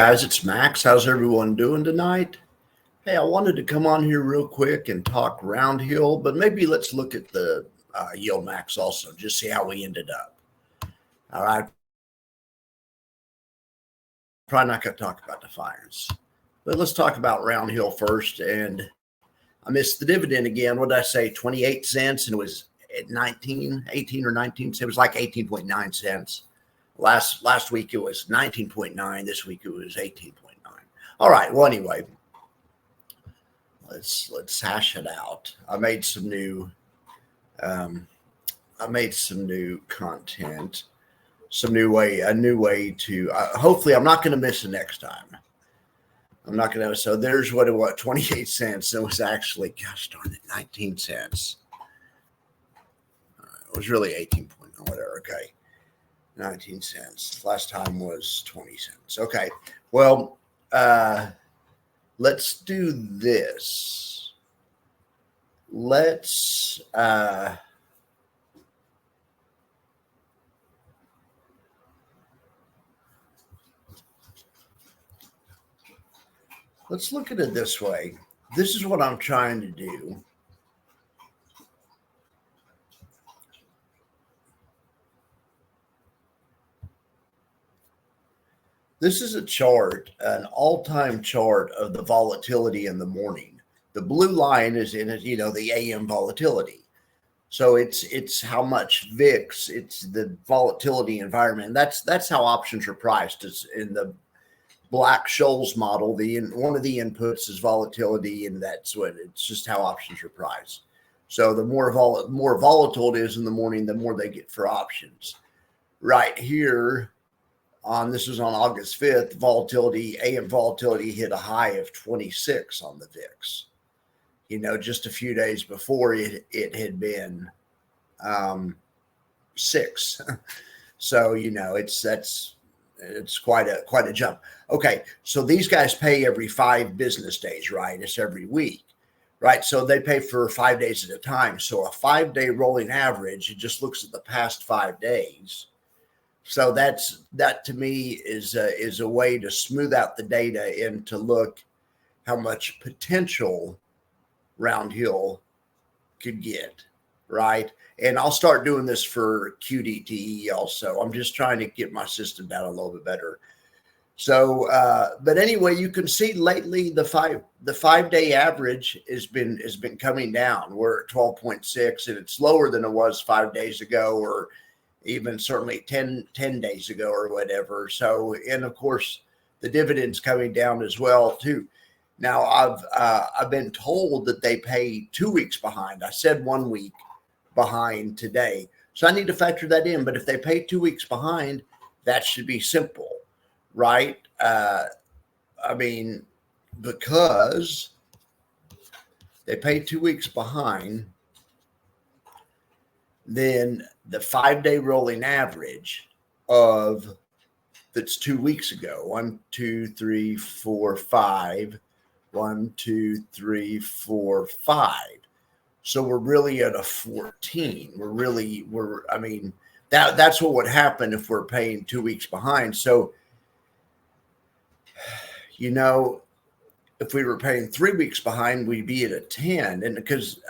Guys, it's Max. How's everyone doing tonight? Hey, I wanted to come on here real quick and talk round hill, but maybe let's look at the YieldMax also, just see how we ended up. All right. Probably not going to talk about the fires, but let's talk about round hill first. And I missed the dividend again. What did I say? 28 cents, and it was at 18 or 19 cents. It was like 18.9 cents. Last week it was 19.9. This week it was 18.9. All right. Well, anyway, let's hash it out. I made some new content, a new way to. Hopefully, I'm not going to miss it next time. I'm not going to. So there's what it was. 28 cents. It was actually, gosh darn it, 19 cents. It was really 18 point whatever. Okay. 19 cents. Last time was 20 cents. Okay. Well, let's do this. Let's look at it this way. This is what I'm trying to do. This is a chart, an all-time chart of the volatility in the morning. The blue line is in it, the AM volatility. So it's how much VIX, it's the volatility environment. That's how options are priced. It's in the Black-Scholes model. One of the inputs is volatility, and it's just how options are priced. So the more volatile it is in the morning, the more they get for options. Right here, this was on August 5th, AM volatility hit a high of 26 on the VIX. Just a few days before it had been 6. So, it's quite a jump. Okay. So these guys pay every 5 business days, right? It's every week, right? So they pay for 5 days at a time. So a 5-day rolling average, it just looks at the past 5 days. So that to me is a way to smooth out the data and to look how much potential round hill could get, right? And I'll start doing this for QDTE also. I'm just trying to get my system down a little bit better. So, but anyway, you can see lately the 5-day average has been coming down. We're at 12.6, and it's lower than it was 5 days ago, or even certainly 10 days ago or whatever. So, and of course, the dividend's coming down as well too. Now, I've been told that they pay 2 weeks behind. I said 1 week behind today. So I need to factor that in. But if they pay 2 weeks behind, that should be simple, right? Because they pay 2 weeks behind, then the 5-day rolling average of that's 2 weeks ago, 1, 2, 3, 4, 5, 1, 2, 3, 4, 5. So we're really at a 14. That's what would happen if we're paying 2 weeks behind. So, if we were paying 3 weeks behind, we'd be at a 10. And because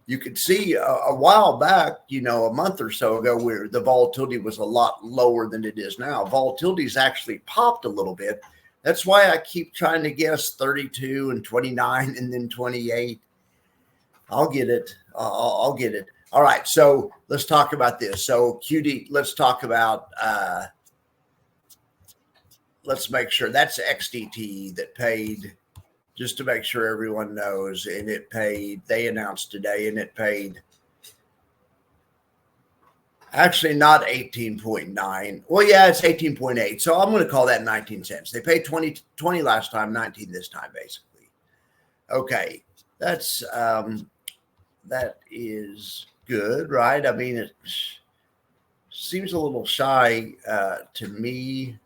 you could see a while back, a month or so ago, where the volatility was a lot lower than it is now. Volatility's actually popped a little bit. That's why I keep trying to guess 32 and 29 and then 28. I'll get it. I'll get it. All right. So let's talk about this. So let's talk about, let's make sure that's XDTE that paid, just to make sure everyone knows. And they announced today, and it paid actually not 18.9. Well, yeah, it's 18.8. So I'm going to call that 19 cents. They paid 20 last time, 19 this time, basically. Okay. That is good, right? It seems a little shy to me.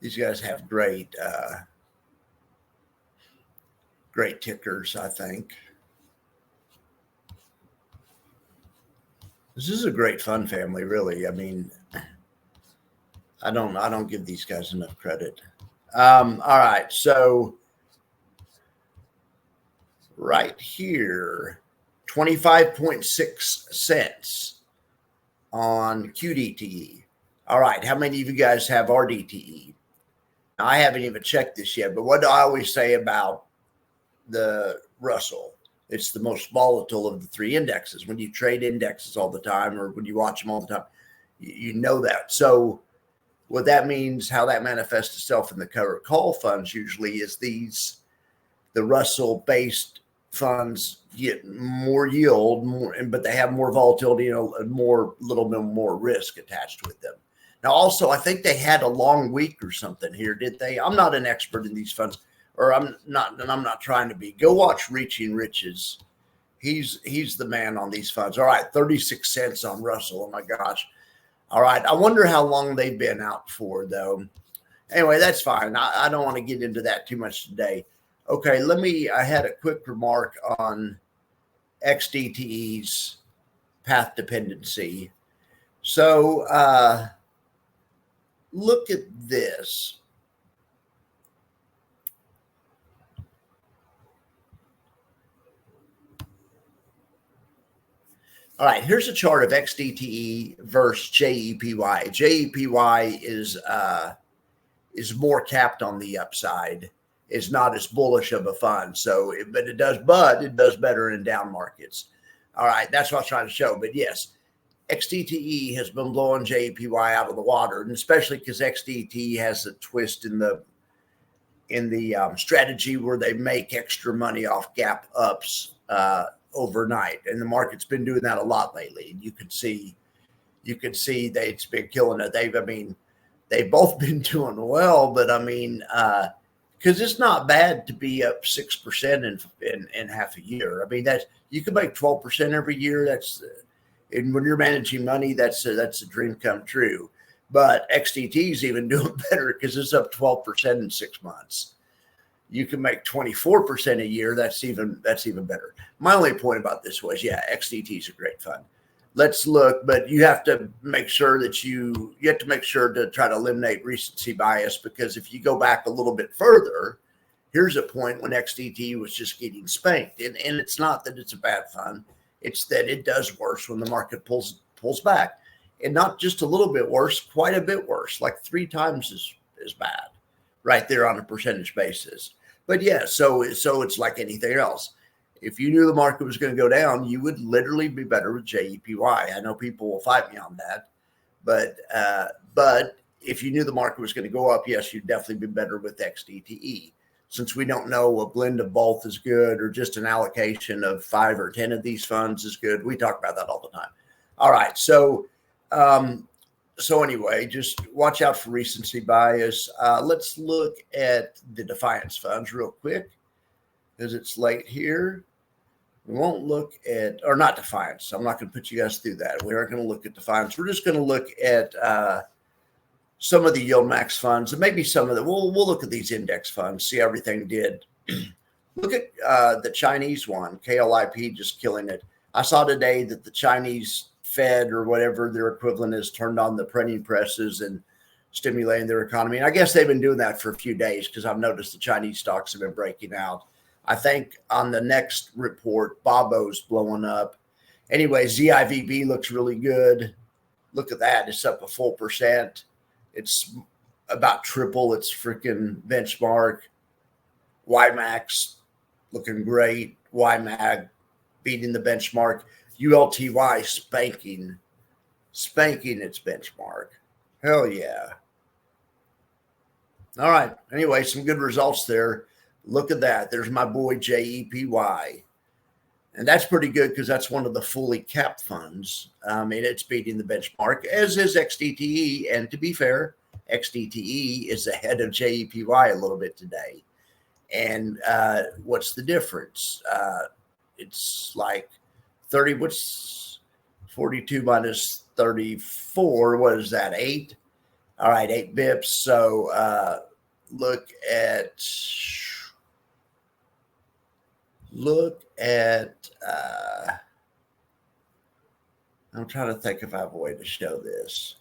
These guys have great tickers, I think. This is a great fund family, really. I don't give these guys enough credit. All right, so right here, 25.6 cents on QDTE. All right, how many of you guys have RDTE? Now, I haven't even checked this yet, but what do I always say about the Russell? It's the most volatile of the three indexes. When you trade indexes all the time, or when you watch them all the time, you know that. So what that means, how that manifests itself in the covered call funds usually is the Russell based funds get more yield, but they have more volatility, little bit more risk attached with them. Now, also, I think they had a long week or something here, did they? I'm not an expert in these funds, or I'm not trying to be. Go watch Reaching Riches. He's the man on these funds. All right, 36 cents on Russell. Oh my gosh. All right. I wonder how long they've been out for, though. Anyway, that's fine. I don't want to get into that too much today. Okay, I had a quick remark on XDTE's path dependency. So look at this. All right, here's a chart of XDTE versus JEPY. JEPY is more capped on the upside. It's not as bullish of a fund. But it does better in down markets. All right, that's what I was trying to show. But yes, XDTE has been blowing JEPY out of the water, and especially because XDTE has a twist in the strategy where they make extra money off gap ups overnight, and the market's been doing that a lot lately. You could see it's been killing it. They've both been doing well, but because it's not bad to be up 6% in half a year. You can make 12% every year. And when you're managing money, that's a dream come true. But XDT is even doing better because it's up 12% in 6 months. You can make 24% a year. That's even better. My only point about this was, XDT is a great fund. Let's look, but you have to make sure that you have to make sure to try to eliminate recency bias, because if you go back a little bit further, here's a point when XDT was just getting spanked. And it's not that it's a bad fund. It's that it does worse when the market pulls back. And not just a little bit worse, quite a bit worse, like 3 times as bad right there on a percentage basis. But so it's like anything else. If you knew the market was going to go down, you would literally be better with JEPY. I know people will fight me on that, but if you knew the market was going to go up, yes, you'd definitely be better with XDTE. Since we don't know, a blend of both is good, or just an allocation of 5 or 10 of these funds is good. We talk about that all the time. All right, so anyway, just watch out for recency bias. Let's look at the Defiance funds real quick, because it's late here. We won't look at, or not Defiance. I'm not going to put you guys through that. We aren't going to look at Defiance. We're just going to look at some of the YieldMax funds, and maybe some of the, we'll look at these index funds, see how everything did. Look at the Chinese one, KLIP, just killing it. I saw today that the Chinese Fed, or whatever their equivalent is, turned on the printing presses and stimulating their economy. And I guess they've been doing that for a few days, because I've noticed the Chinese stocks have been breaking out. I think on the next report, Bobo's blowing up. Anyway, ZIVB looks really good. Look at that. It's up a full percent. It's about triple its freaking benchmark. YieldMax looking great. YMAG beating the benchmark. ULTY spanking its benchmark. Hell yeah. All right. Anyway, some good results there. Look at that. There's my boy JEPY. And that's pretty good, because that's one of the fully capped funds. And it's beating the benchmark, as is XDTE. And to be fair, XDTE is ahead of JEPY a little bit today. And what's the difference? It's like 30, what's 42 minus 34? What is that, 8? All right, 8 bips. So look at I'm trying to think if I have a way to show this.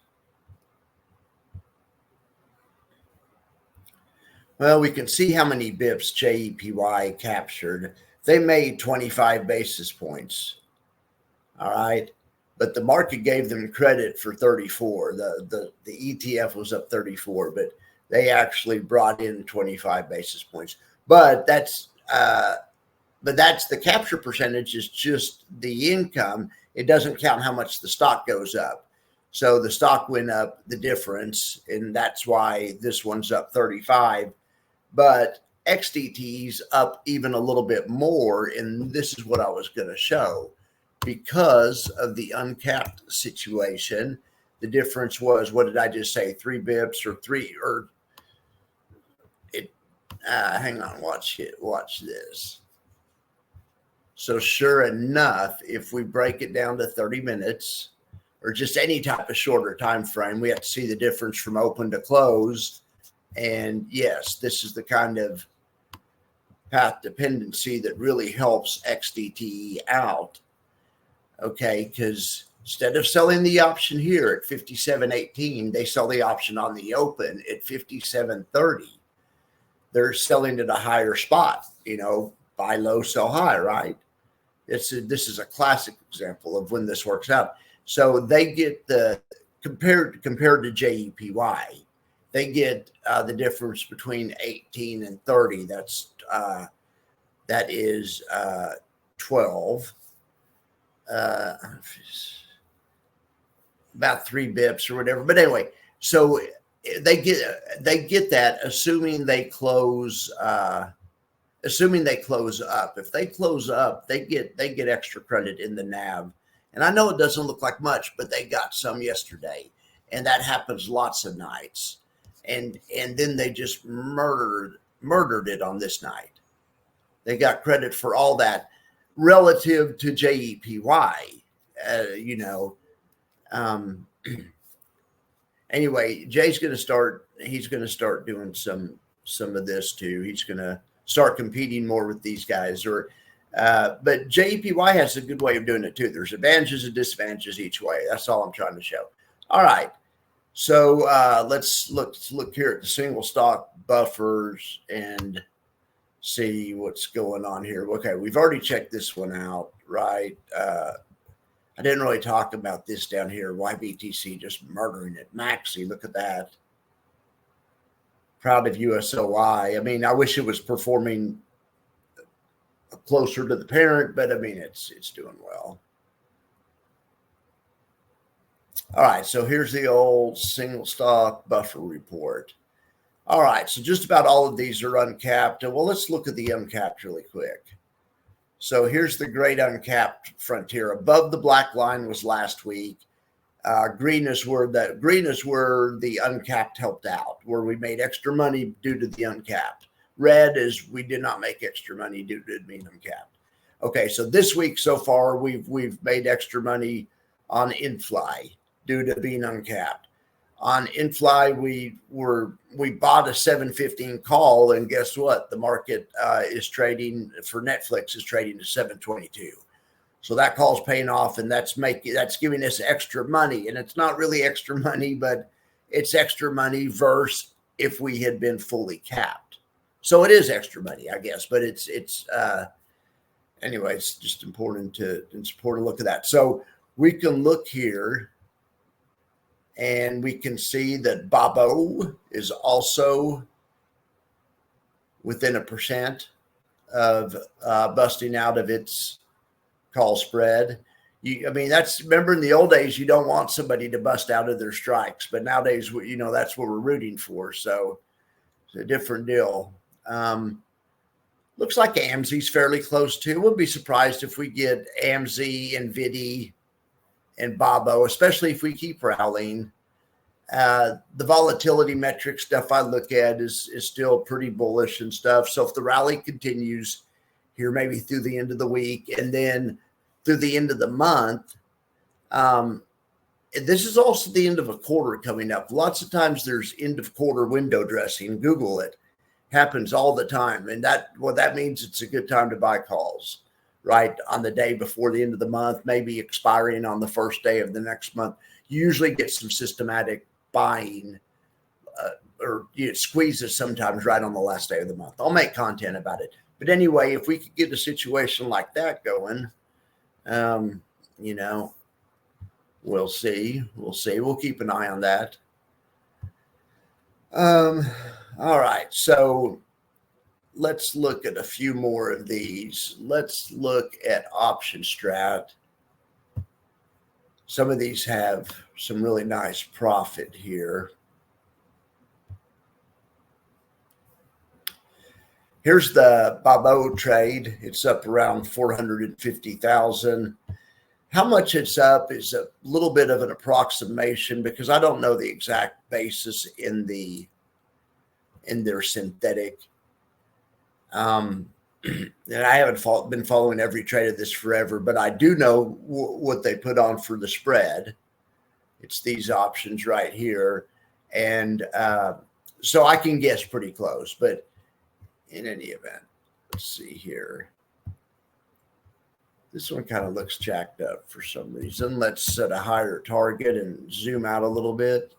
Well, we can see how many bips JEPY captured. They made 25 basis points. All right. But the market gave them credit for 34. The ETF was up 34, but they actually brought in 25 basis points. But that's the capture percentage is just the income. It doesn't count how much the stock goes up. So the stock went up the difference, and that's why this one's up 35. But XDTE's up even a little bit more, and this is what I was going to show. Because of the uncapped situation, the difference was, what did I just say? 3 bips or 3 or it. Hang on, watch this. So sure enough, if we break it down to 30 minutes or just any type of shorter time frame, we have to see the difference from open to close. And yes, this is the kind of path dependency that really helps XDTE out. Okay, because instead of selling the option here at 57.18, they sell the option on the open at 57.30. They're selling at a higher spot, buy low, sell high, right? This is a classic example of when this works out. So they get the compared to JEPY, they get the difference between 18 and 30. That is 12. About 3 bips or whatever. But anyway, so they get that assuming they close up. If they close up, they get extra credit in the NAV. And I know it doesn't look like much, but they got some yesterday, and that happens lots of nights. And then they just murdered it on this night. They got credit for all that relative to JEPY. Anyway, Jay's going to start. He's going to start doing some of this too. He's going to start competing more with these guys. But JEPY has a good way of doing it too. There's advantages and disadvantages each way. That's all I'm trying to show. All right. So let's look here at the single stock buffers and see what's going on here. Okay, we've already checked this one out, right? I didn't really talk about this down here. YBTC just murdering it. Maxi, look at that. Proud of USOI. I mean, I wish it was performing closer to the parent, but I mean, it's doing well. All right, so here's the old single stock buffer report. All right, so just about all of these are uncapped. Well, let's look at the uncapped really quick. So here's the great uncapped frontier. Above the black line was last week. Green is where the uncapped helped out, where we made extra money due to the uncapped. Red is we did not make extra money due to it being uncapped. Okay, so this week so far we've made extra money on NFLY due to being uncapped. On NFLY, we bought a 715 call, and guess what? The market is trading for Netflix is trading to 722. So that call's paying off, and that's giving us extra money. And it's not really extra money, but it's extra money versus if we had been fully capped. So it is extra money, I guess. But anyway, it's just important to look at that. So we can look here. And we can see that Babo is also within 1% of busting out of its call spread. Remember in the old days, you don't want somebody to bust out of their strikes, but nowadays, that's what we're rooting for. So it's a different deal. Looks like AMZY's fairly close too. We'll be surprised if we get AMZY, AMDY, and Babo, especially if we keep rallying. The volatility metric stuff I look at is still pretty bullish and stuff. So if the rally continues here, maybe through the end of the week and then through the end of the month, this is also the end of a quarter coming up. Lots of times there's end of quarter window dressing. Google it. Happens all the time. And that means it's a good time to buy calls. Right on the day before the end of the month, maybe expiring on the first day of the next month. You usually get some systematic buying or it squeezes sometimes right on the last day of the month. I'll make content about it. But anyway, if we could get a situation like that going, you know, we'll see. We'll see. We'll keep an eye on that. All right. So let's look at a few more of these. Let's look at option strat. Some of these have some really nice profit here. Here's the Babo trade. It's up around 450,000. How much it's up is a little bit of an approximation because I don't know the exact basis in their synthetic. And I haven't been following every trade of this forever, but I do know what they put on for the spread. It's these options right here. And so I can guess pretty close, but in any event, let's see here. This one kind of looks jacked up for some reason. Let's set a higher target and zoom out a little bit.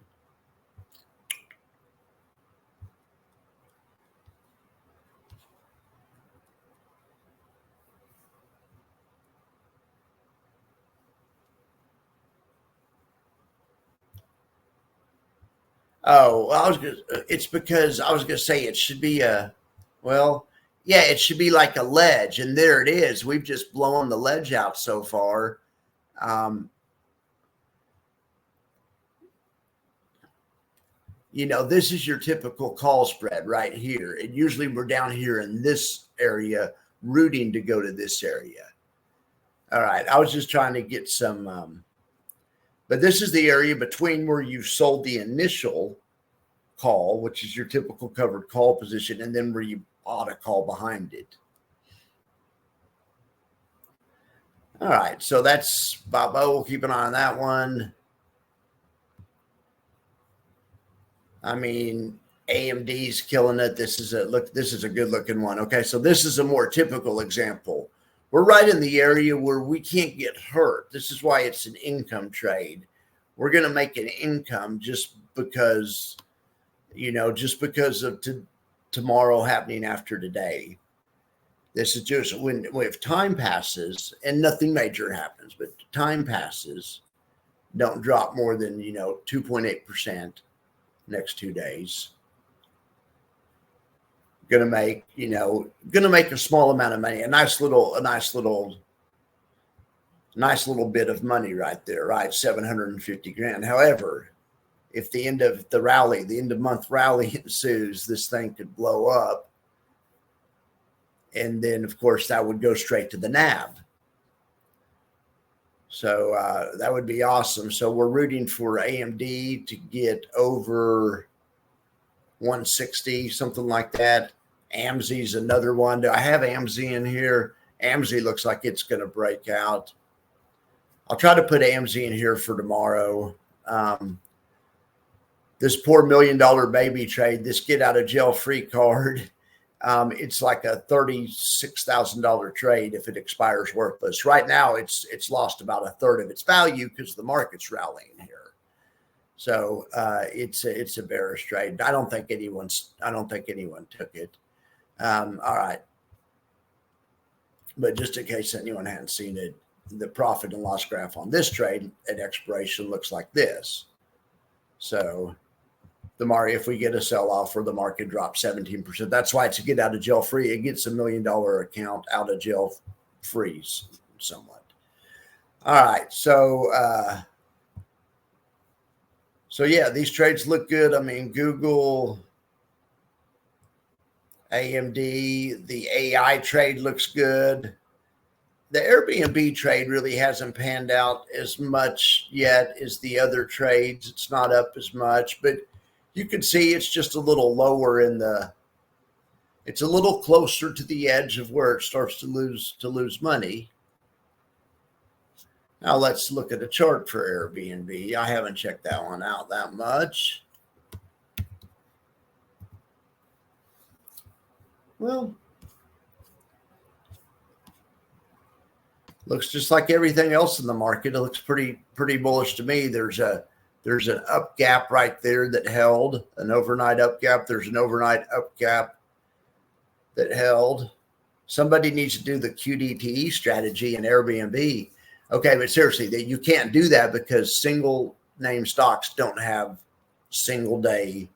Oh, it's because I was going to say it should be yeah, it should be like a ledge, and there it is. We've just blown the ledge out so far. You know, this is your typical call spread right here. And usually we're down here in this area, rooting to go to this area. All right, I was just trying to get some, but this is the area between where you sold the initial call, which is your typical covered call position, and then where you bought a call behind it. All right, so that's Babo. We'll keep an eye on that one. I mean, AMD's killing it. This is a good looking one. Okay, so this is a more typical example. We're right in the area where we can't get hurt. This is why it's an income trade. We're going to make an income just because, you know, just because of tomorrow happening after today. This is just if time passes and nothing major happens, but time passes, don't drop more than, you know, 2.8% next 2 days. Going to make a small amount of money, a nice little bit of money right there, right? 750 grand. However, if the end of the rally, the end of month rally ensues, this thing could blow up. And then, of course, that would go straight to the NAV. So that would be awesome. So we're rooting for AMD to get over 160, something like that. AMZY is another one. Do I have AMZY in here? AMZY looks like it's going to break out. I'll try to put AMZY in here for tomorrow. This poor $1 million baby trade, this get out of jail free card. It's like a $36,000 trade if it expires worthless. Right now, it's lost about a third of its value because the market's rallying here. So it's a bearish trade. I don't think anyone took it. All right, but just in case anyone hadn't seen it, the profit and loss graph on this trade at expiration looks like this. So if we get a sell-off or the market drops 17%, that's why it's a get out of jail free. It gets $1 million account out of jail free somewhat. All right. So yeah, these trades look good. I mean, Google, AMD, the AI trade looks good. The Airbnb trade really hasn't panned out as much yet as the other trades. It's not up as much, but you can see it's just a little lower it's a little closer to the edge of where it starts to lose money. Now let's look at a chart for Airbnb. I haven't checked that one out that much. Well, looks just like everything else in the market. It looks pretty bullish to me. There's There's an up gap right there that held an overnight up gap. There's an overnight up gap that held. Somebody needs to do the QDTE strategy in Airbnb. Okay, but seriously, that you can't do that because single name stocks don't have single day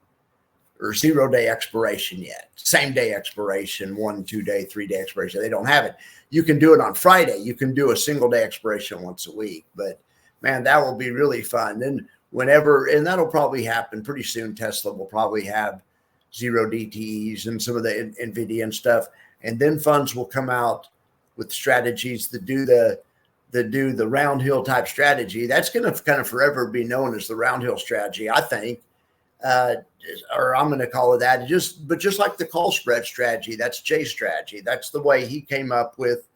or 0 day expiration yet. Same day expiration, 1, 2 day, 3 day expiration. They don't have it. You can do it on Friday. You can do a single day expiration once a week. But man, that will be really fun. Then whenever, and that'll probably happen pretty soon, Tesla will probably have 0 DTEs and some of the NVIDIA and stuff. And then funds will come out with strategies that do the round hill type strategy. That's going to kind of forever be known as the round hill strategy, I think. Or I'm going to call it that. But just like the call spread strategy, that's Jay's strategy. That's the way he came up with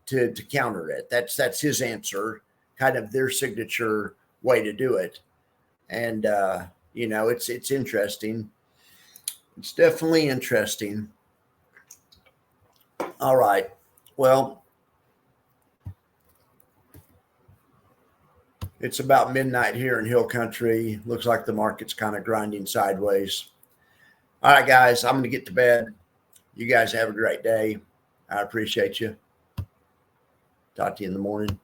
to counter it. That's his answer, kind of their signature way to do it. And it's interesting. It's definitely interesting. All right. Well, it's about midnight here in Hill Country. Looks like the market's kind of grinding sideways. All right, guys, I'm going to get to bed. You guys have a great day. I appreciate you. Talk to you in the morning.